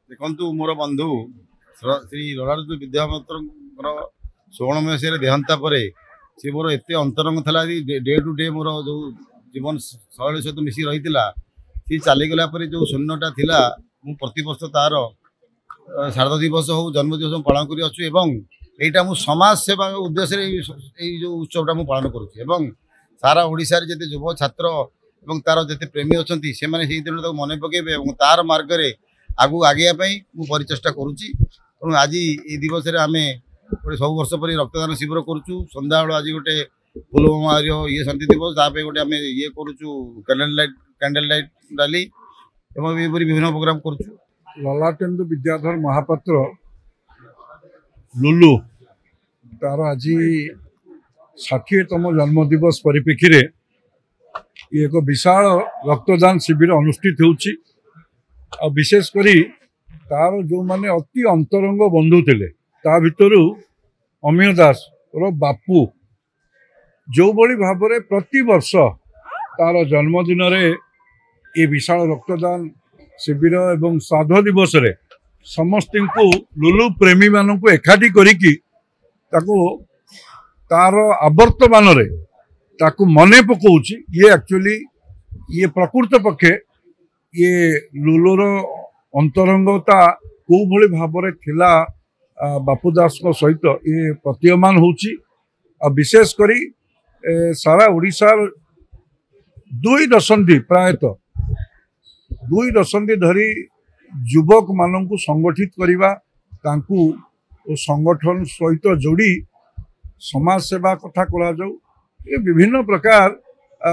देखु मोर बंधु श्री ललाटज्योति विद्यामित्र 16 मसीह देहांता पर सी मोर एत अंतरंग था डे टू डे मोर जो जीवन शैली सहित मिसी रही सी चलीगला जो शून्यटा था प्रति वर्ष तार शारद दिवस हो जन्म दिवस पालन कर समाज सेवा उद्देश्य जो उत्सवटा मुझे पालन करुँच सारा ओडिशा रे जते युव छात्र और तार जते प्रेमी अच्छा से दिन मन पकेबे तार मार्ग में आगू आगे परिचेषा करुँची तेणु आज ये दिवस आम गोटे सब वर्ष पर रक्तदान शिविर करुँ सन्ध्या आज गोटे फुलबोमा ये शांति दिवस ताप गोटे आम ये करुँ कैंडल लाइट रैली एवं विभिन्न प्रोग्राम करुँ। ललाटेन्दु विद्याधर महापात्र लुलु तार आज 60तम जन्मदिवस परिप्रेक्षी रे एक विशाल रक्तदान शिविर अनुष्ठित होउची आ विशेषकर तार जो माने अति अंतरंग बंधु थे ता भितरु अमीय दास और बापू जो बड़ी भाव में प्रति वर्ष तार जन्मदिन ये विशाल रक्तदान शिविर एवं श्राद्ध दिवस रे समस्त को लुलु प्रेमी मान को एकाठी करिकी तार आवर्तमान रे ताकू मने पकाउची ये एक्चुअली ये प्रकृत पक्षे ये लुलुर अंतरंगता को भली भाव में थिला बापूदास को सहित ये प्रतीयमान होची आ विशेष करी सारा ओडिशार 2 दशंधि प्रायतः 2 दशंधि धरी युवक मानक संगठित करवा तांकू संगठन सहित जोड़ी समाज सेवा कथा करा जाऊ ये विभिन्न प्रकार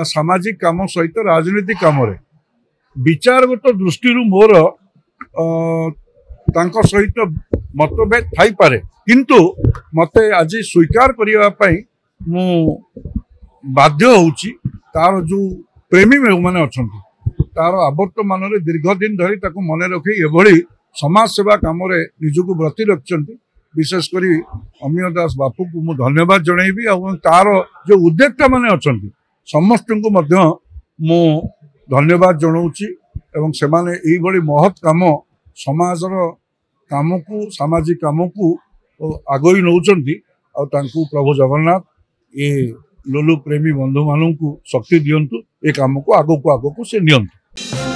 सामाजिक काम सहित राजनीतिक काम रे विचारगत दृष्टि मोर तांको सहित मतभेद थाई पारे किंतु मते आज स्वीकार करने मु बाध्य होउची तार जो प्रेमी माने अछंती तार आवर्तमान रे दीर्घ दिन धरी ताको मने रखी एभली समाज सेवा काम रे निजको व्रती रखचंती विशेषकर अमीय दास बापू को मु धन्यवाद जनइबी और तार जो उद्योक्ता माने अछंती समस्त को मध्य मु धन्यवाद जनाऊँगी एवं से माने एही बड़ी महत् काम समाजर काम को सामाजिक काम को आगई नौचंती और तांकू प्रभु जगन्नाथ ये लुलु प्रेमी बंधु मानू शक्ति दियंतु ए काम को आगो से नियंतु।